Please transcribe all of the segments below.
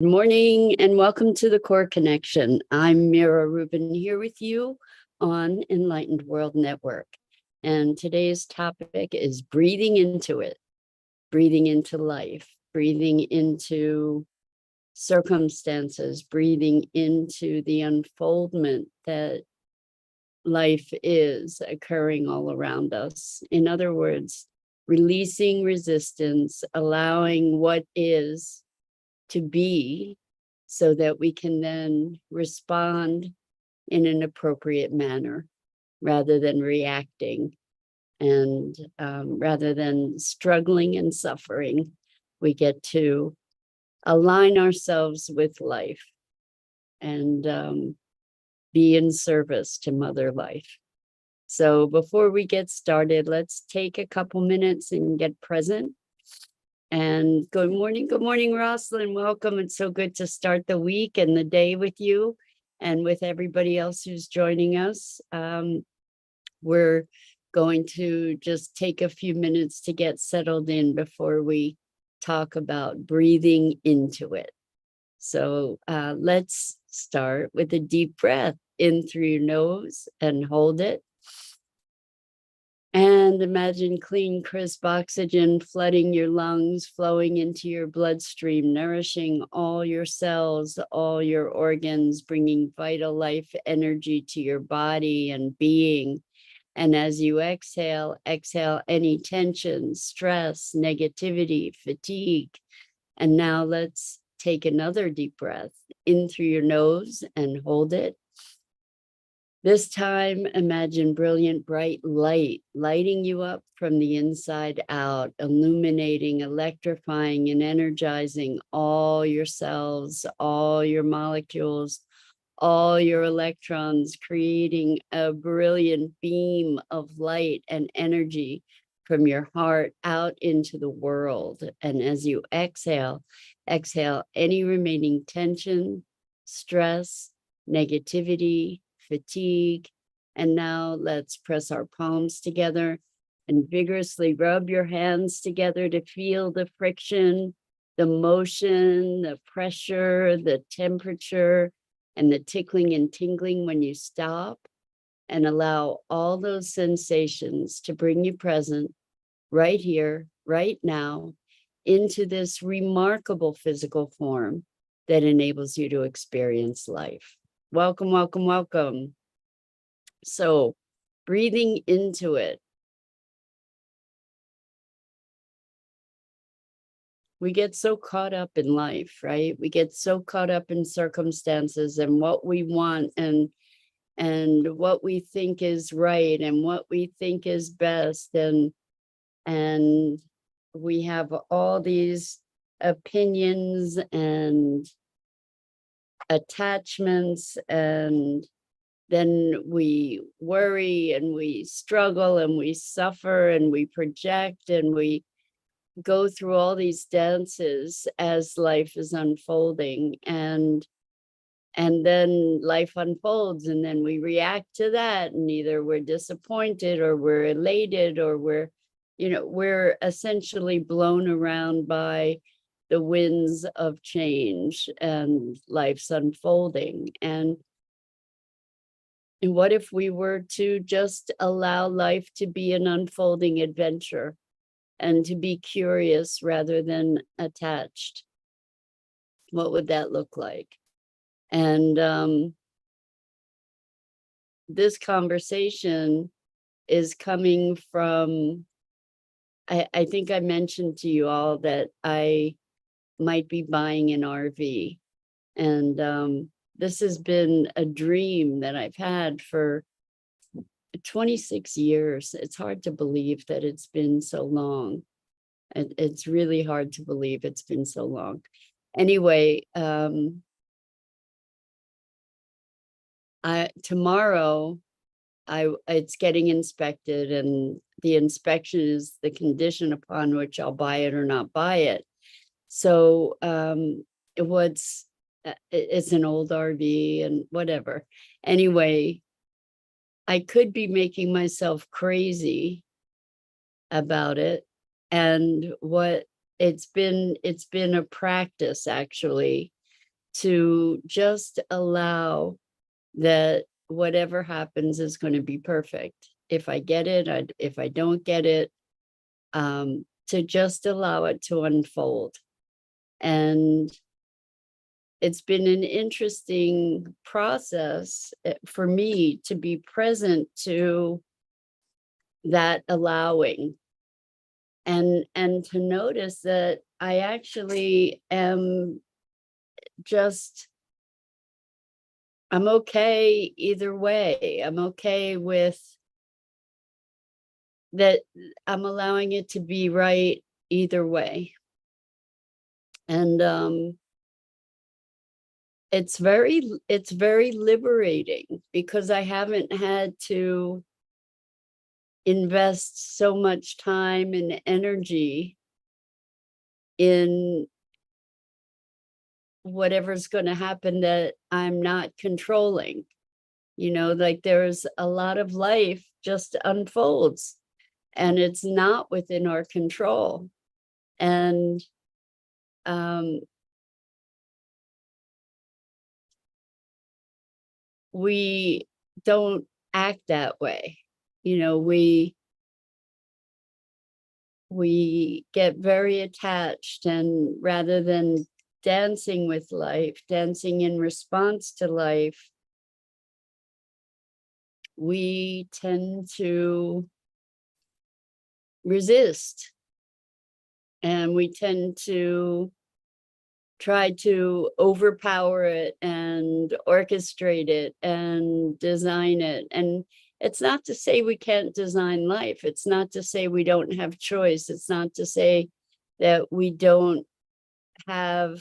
Good morning and welcome to the Core Connection. I'm Mira Rubin here with you on Enlightened World Network. And today's topic is breathing into it, breathing into life, breathing into circumstances, breathing into the unfoldment that life is occurring all around us. In other words, releasing resistance, allowing what is to be so that we can then respond in an appropriate manner rather than reacting and rather than struggling and suffering. We get to align ourselves with life and be in service to Mother Life. So before we get started, let's take a couple minutes and get present. And good morning, Rosalind. Welcome. It's so good to start the week and the day with you and with everybody else who's joining us. We're going to just take a few minutes to get settled in before we talk about breathing into it. So let's start with a deep breath in through your nose and hold it. And imagine clean, crisp oxygen flooding your lungs, flowing into your bloodstream, nourishing all your cells, all your organs, bringing vital life energy to your body and being. And as you exhale, exhale any tension, stress, negativity, fatigue. And now let's take another deep breath in through your nose and hold it. This time, imagine brilliant, bright light lighting you up from the inside out, illuminating, electrifying, and energizing all your cells, all your molecules, all your electrons, creating a brilliant beam of light and energy from your heart out into the world. And as you exhale, exhale any remaining tension, stress, negativity, fatigue. And now let's press our palms together and vigorously rub your hands together to feel the friction, the motion, the pressure, the temperature, and the tickling and tingling when you stop, and allow all those sensations to bring you present right here, right now, into this remarkable physical form that enables you to experience life. Welcome, welcome, welcome. So breathing into it. We get so caught up in life, right? We get so caught up in circumstances and what we want and what we think is right and what we think is best. And we have all these opinions and attachments, and then we worry and we struggle and we suffer and we project and we go through all these dances as life is unfolding, and then life unfolds and then we react to that, and either we're disappointed or we're elated or we're essentially blown around by the winds of change and life's unfolding. And what if we were to just allow life to be an unfolding adventure and to be curious rather than attached? What would that look like? And this conversation is coming from, I think I mentioned to you all that I might be buying an RV. And this has been a dream that I've had for 26 years. It's hard to believe that it's been so long. It's really hard to believe it's been so long. Anyway, tomorrow it's getting inspected, and the inspection is the condition upon which I'll buy it or not buy it. So it's an old RV and whatever. Anyway, I could be making myself crazy about it. And it's been a practice, actually, to just allow that whatever happens is going to be perfect. If I get it, if I don't get it, to just allow it to unfold. And it's been an interesting process for me to be present to that allowing, and to notice that I actually am just, I'm okay either way. I'm okay with that. I'm allowing it to be right either way. And it's very liberating because I haven't had to invest so much time and energy in whatever's going to happen that I'm not controlling. Like there's a lot of life just unfolds and it's not within our control. And um, we don't act that way. You know, we get very attached, and rather than dancing with life, dancing in response to life, we tend to resist, and we tend to try to overpower it and orchestrate it and design it. And it's not to say we can't design life. It's not to say we don't have choice. It's not to say that we don't have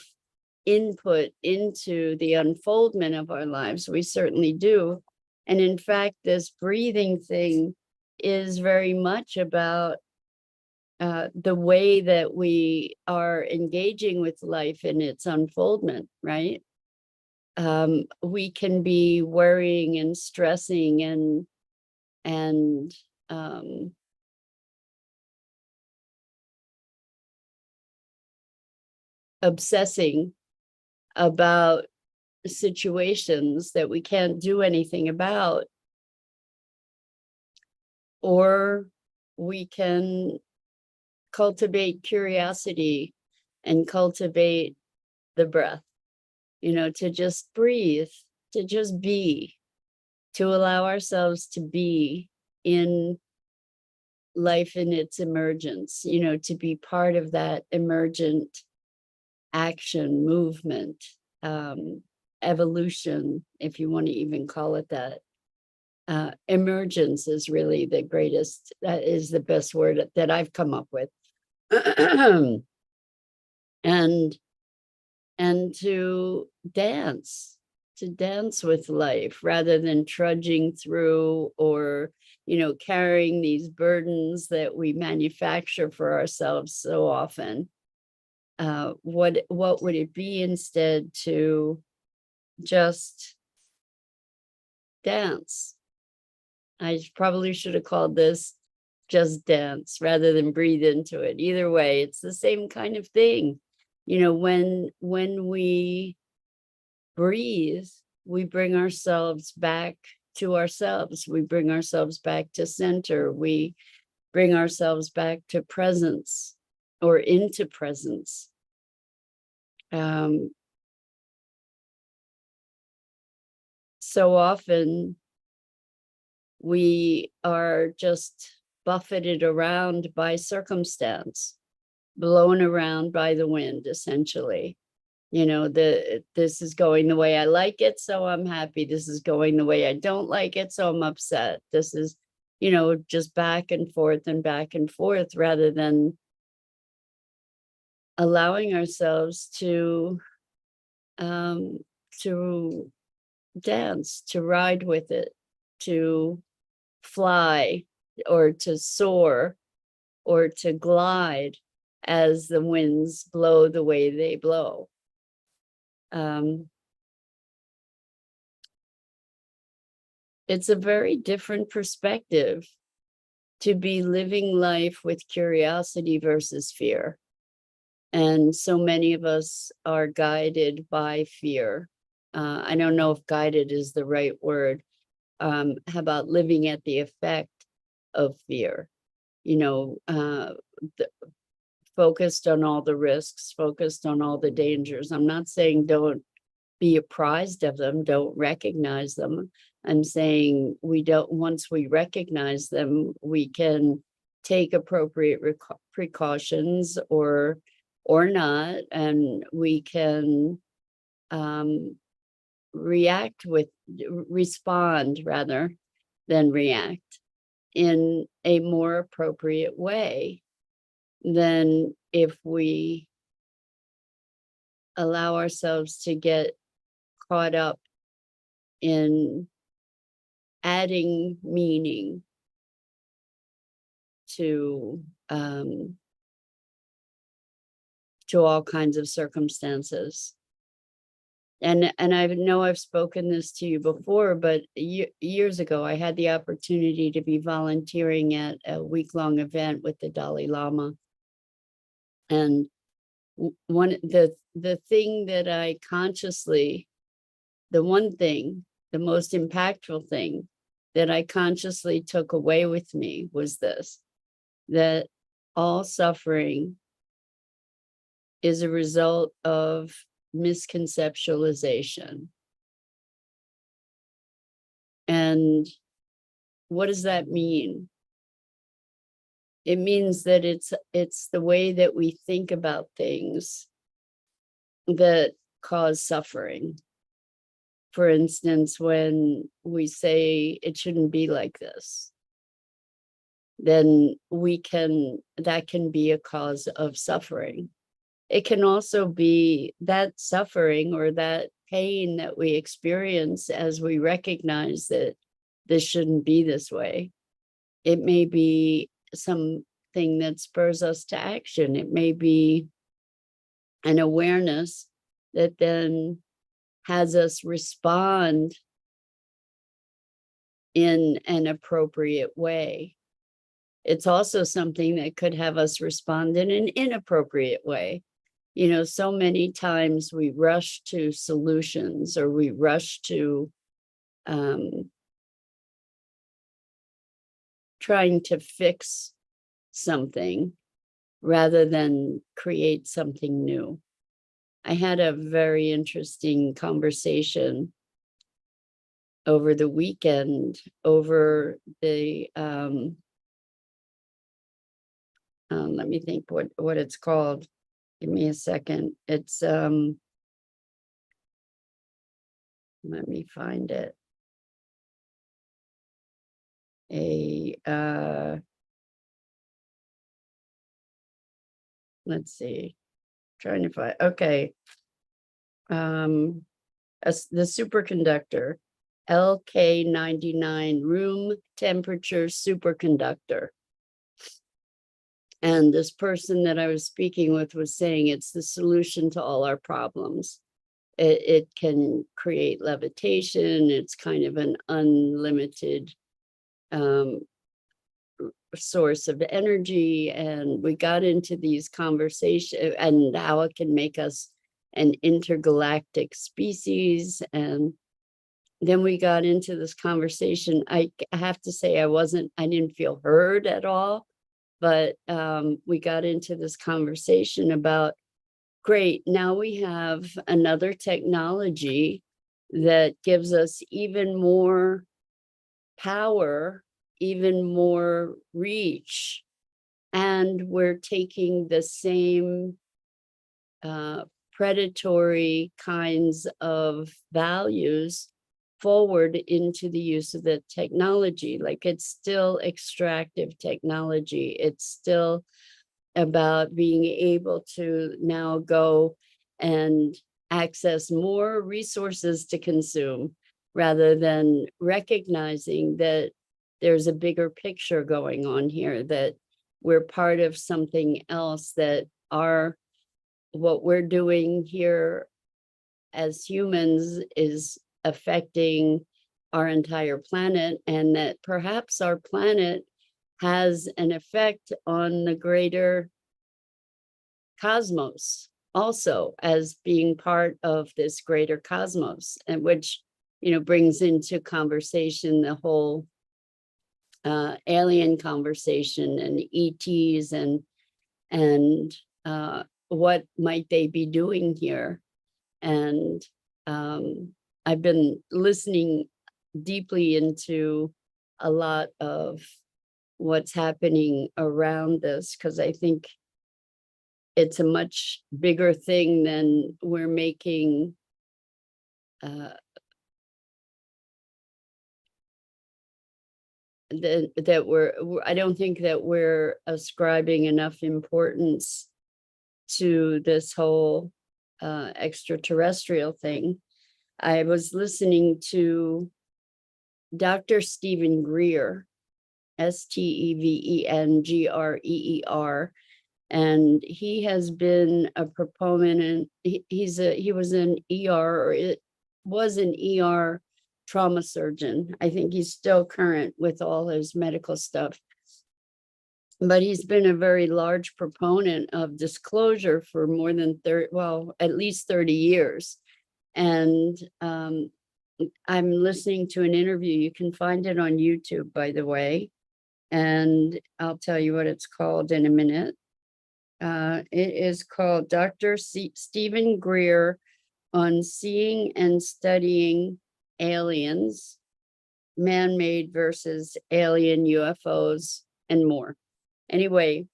input into the unfoldment of our lives. We certainly do. And in fact, this breathing thing is very much about the way that we are engaging with life in its unfoldment, right? We can be worrying and stressing and obsessing about situations that we can't do anything about, or we can cultivate curiosity and cultivate the breath, to just breathe, to just be, to allow ourselves to be in life in its emergence, to be part of that emergent action, movement, evolution, if you want to even call it that. Emergence is really the greatest, that is the best word that I've come up with. and and to dance with life rather than trudging through, or carrying these burdens that we manufacture for ourselves so often. What would it be instead to just dance? I probably should have called this just dance rather than breathe into it. Either way, it's the same kind of thing. When we breathe, we bring ourselves back to ourselves. We bring ourselves back to center. We bring ourselves back to presence, or into presence. So often we are just buffeted around by circumstance, blown around by the wind, essentially. This is going the way I like it, so I'm happy. This is going the way I don't like it, so I'm upset. This is, just back and forth, rather than allowing ourselves to dance, to ride with it, to fly, or to soar, or to glide as the winds blow the way they blow. It's a very different perspective to be living life with curiosity versus fear. And so many of us are guided by fear. I don't know if guided is the right word. How about living at the effect of fear? You know, focused on all the risks, focused on all the dangers. I'm not saying don't be apprised of them, don't recognize them. I'm saying we don't, once we recognize them, we can take appropriate precautions or not, and we can react with respond rather than react in a more appropriate way than if we allow ourselves to get caught up in adding meaning to all kinds of circumstances. And I know I've spoken this to you before, but years ago, I had the opportunity to be volunteering at a week-long event with the Dalai Lama. And the thing that I consciously, the one thing, the most impactful thing that I consciously took away with me was this, that all suffering is a result of misconceptualization. And what does that mean? It means that it's the way that we think about things that cause suffering. For instance, when we say it shouldn't be like this, then that can be a cause of suffering. It can also be that suffering or that pain that we experience as we recognize that this shouldn't be this way. It may be something that spurs us to action. It may be an awareness that then has us respond in an appropriate way. It's also something that could have us respond in an inappropriate way. You know, so many times we rush to solutions or we rush to trying to fix something rather than create something new. I had a very interesting conversation over the weekend over the let me think what it's called. Give me a second. It's let me find it. Let's see. Trying to find, okay. The superconductor, LK99, room temperature superconductor. And this person that I was speaking with was saying it's the solution to all our problems. It can create levitation. It's kind of an unlimited source of energy. And we got into these conversations and how it can make us an intergalactic species. And then we got into this conversation. I have to say, I didn't feel heard at all, but we got into this conversation about, great, now we have another technology that gives us even more power, even more reach, and we're taking the same predatory kinds of values forward into the use of the technology. Like, it's still extractive technology. It's still about being able to now go and access more resources to consume rather than recognizing that there's a bigger picture going on here, that we're part of something else, that what we're doing here as humans is affecting our entire planet, and that perhaps our planet has an effect on the greater cosmos also as being part of this greater cosmos, and which, brings into conversation the whole alien conversation and ETs and what might they be doing here. And I've been listening deeply into a lot of what's happening around this, because I think it's a much bigger thing than we're making I don't think that we're ascribing enough importance to this whole extraterrestrial thing. I was listening to Dr. Stephen Greer, Stevengreer, and he has been a proponent, and he was an ER, or it was an ER trauma surgeon. I think he's still current with all his medical stuff, but he's been a very large proponent of disclosure for more than 30, well, at least 30 years. And I'm listening to an interview. You can find it on YouTube, by the way, and I'll tell you what it's called in a minute. It is called Dr. Stephen Greer on Seeing and Studying Aliens, Man-Made versus Alien UFOs, and more. Anyway,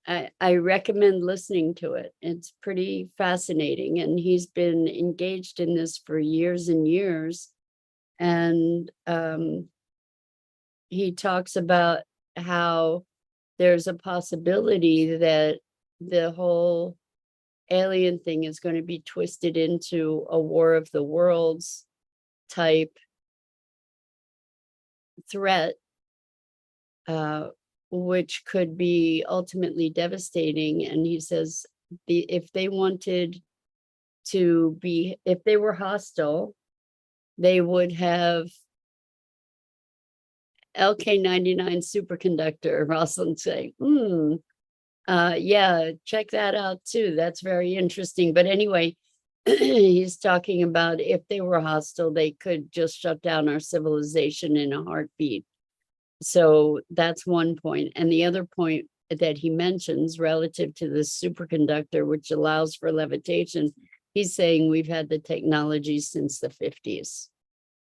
I recommend listening to it. It's pretty fascinating, and he's been engaged in this for years and years. And he talks about how there's a possibility that the whole alien thing is going to be twisted into a War of the Worlds type threat, which could be ultimately devastating. And he says if they wanted to be, if they were hostile, they would have LK-99 superconductor. Rosalind saying, yeah, check that out too. That's very interesting. But anyway, he's talking about if they were hostile, they could just shut down our civilization in a heartbeat. So that's one point. And the other point that he mentions relative to the superconductor, which allows for levitation, he's saying we've had the technology since the 50s,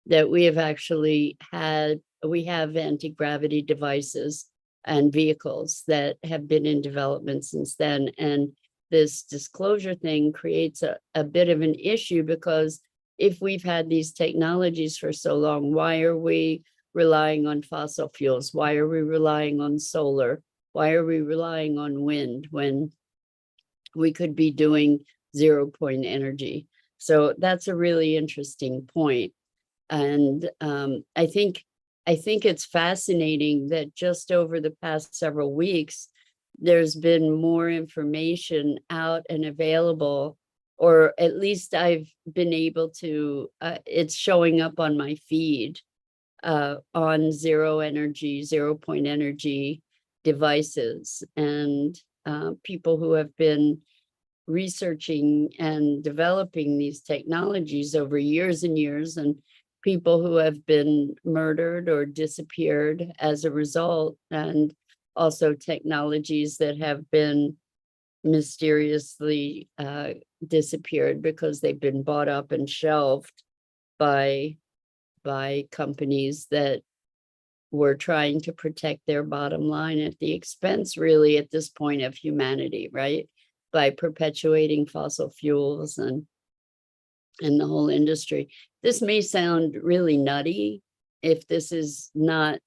that we have actually had, we have anti-gravity devices and vehicles that have been in development since then. And this disclosure thing creates a bit of an issue, because if we've had these technologies for so long, why are we relying on fossil fuels? Why are we relying on solar? Why are we relying on wind when we could be doing 0-point energy? So that's a really interesting point. And I think it's fascinating that just over the past several weeks, there's been more information out and available, or at least I've been able to, it's showing up on my feed on 0-point energy devices, and people who have been researching and developing these technologies over years and years, and people who have been murdered or disappeared as a result, and also technologies that have been mysteriously disappeared because they've been bought up and shelved by companies that were trying to protect their bottom line at the expense, really, at this point, of humanity, right? By perpetuating fossil fuels and the whole industry. This may sound really nutty if this is not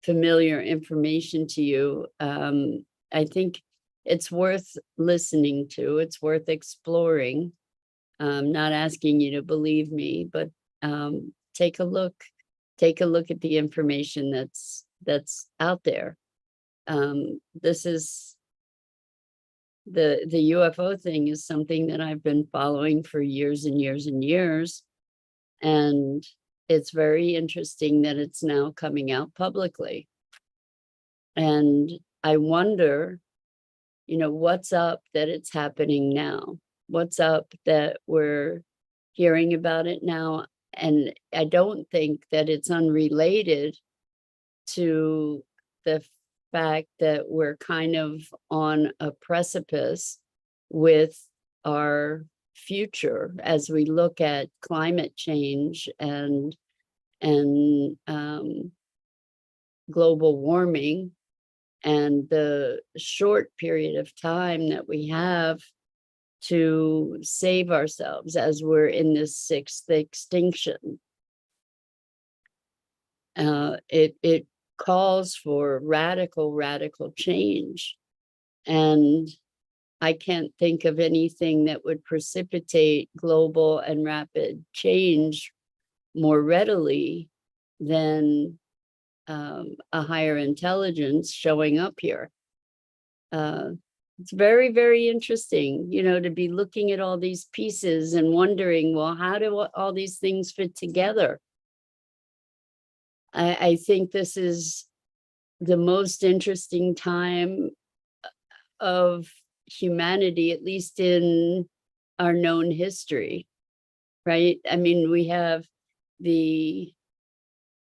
familiar information to you. I think it's worth listening to. It's worth exploring. Not asking you to believe me, but take a look at the information that's out there. This is the UFO thing is something that I've been following for years and years and years. And it's very interesting that it's now coming out publicly. And I wonder, what's up that it's happening now? What's up that we're hearing about it now? And I don't think that it's unrelated to the fact that we're kind of on a precipice with our future as we look at climate change and global warming and the short period of time that we have to save ourselves as we're in this sixth extinction. It calls for radical change. And I can't think of anything that would precipitate global and rapid change more readily than a higher intelligence showing up here. It's very interesting, to be looking at all these pieces and wondering, well, how do all these things fit together? I think this is the most interesting time of humanity, at least in our known history, right? I mean, we have the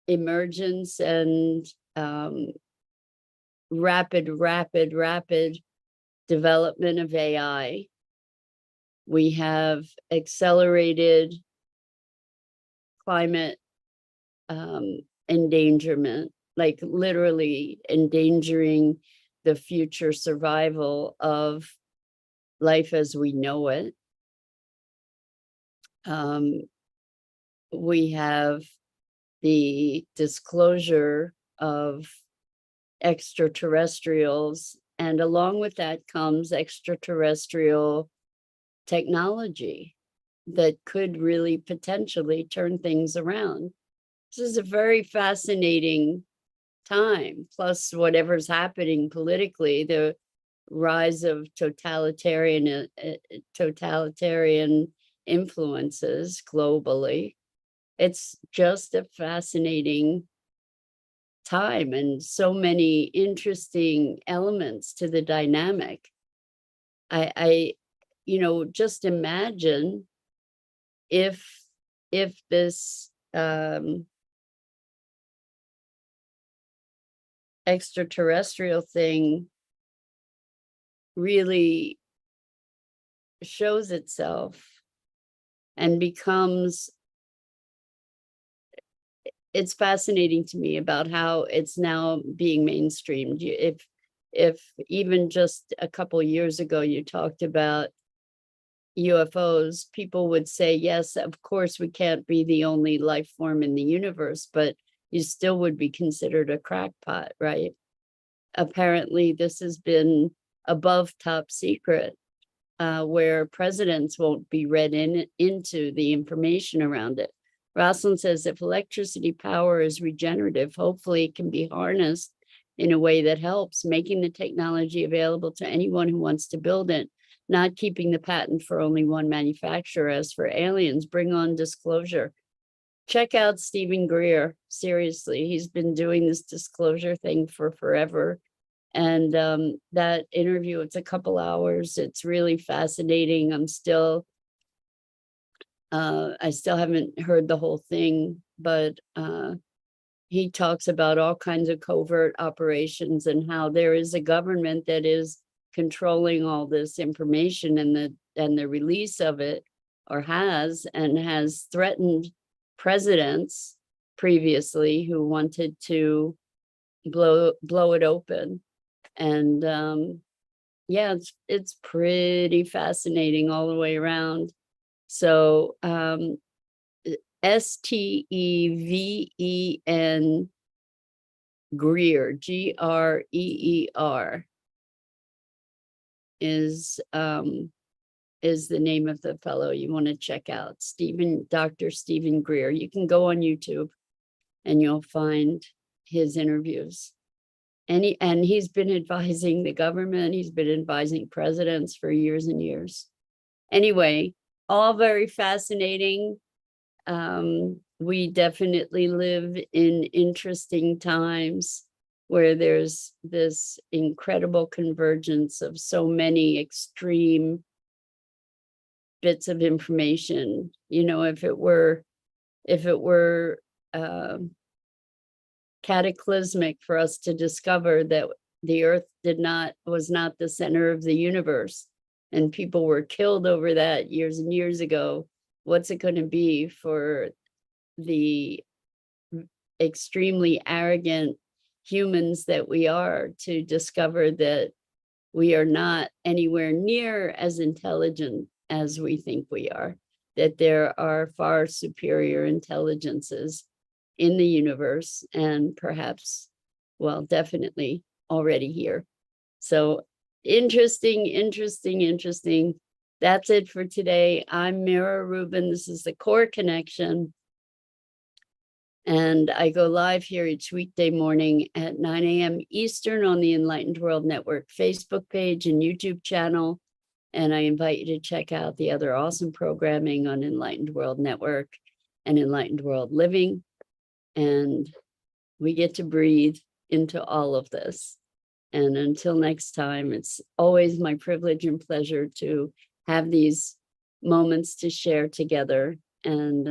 emergence and rapid development of AI. We have accelerated climate endangerment, like literally endangering the future survival of life as we know it. We have the disclosure of extraterrestrials, and along with that comes extraterrestrial technology that could really potentially turn things around. This is a very fascinating time, plus whatever's happening politically, the rise of totalitarian influences globally. It's just a fascinating time and so many interesting elements to the dynamic. I just imagine if this extraterrestrial thing really shows itself and becomes, it's fascinating to me about how it's now being mainstreamed. If even just a couple years ago you talked about UFOs, people would say, yes, of course we can't be the only life form in the universe, but you still would be considered a crackpot, right? Apparently this has been above top secret, where presidents won't be read into the information around it. Rosalind says, if electricity power is regenerative, hopefully it can be harnessed in a way that helps, making the technology available to anyone who wants to build it, not keeping the patent for only one manufacturer. As for aliens, bring on disclosure. Check out Stephen Greer. Seriously, he's been doing this disclosure thing for forever. And that interview, it's a couple hours. It's really fascinating. I still haven't heard the whole thing, but he talks about all kinds of covert operations and how there is a government that is controlling all this information and the release of it, or has threatened presidents previously who wanted to blow it open. And yeah, it's pretty fascinating all the way around. So Steven Greer, Greer, is the name of the fellow you want to check out. Dr. Stephen Greer. You can go on YouTube and you'll find his interviews. And he's been advising the government, he's been advising presidents for years and years. Anyway, all very fascinating. We definitely live in interesting times. where there's this incredible convergence of so many extreme bits of information. You know, if it were um, cataclysmic for us to discover that the earth was not the center of the universe and people were killed over that years and years ago, what's it going to be for the extremely arrogant humans that we are to discover that we are not anywhere near as intelligent as we think we are, that there are far superior intelligences in the universe and perhaps, well, definitely already here. So interesting, interesting, interesting. That's it for today. I'm Mira Rubin. This is the Core Connection. And I go live here each weekday morning at 9 a.m. Eastern on the Enlightened World Network Facebook page and YouTube channel. And I invite you to check out the other awesome programming on Enlightened World Network and Enlightened World Living. And we get to breathe into all of this. And until next time, it's always my privilege and pleasure to have these moments to share together. And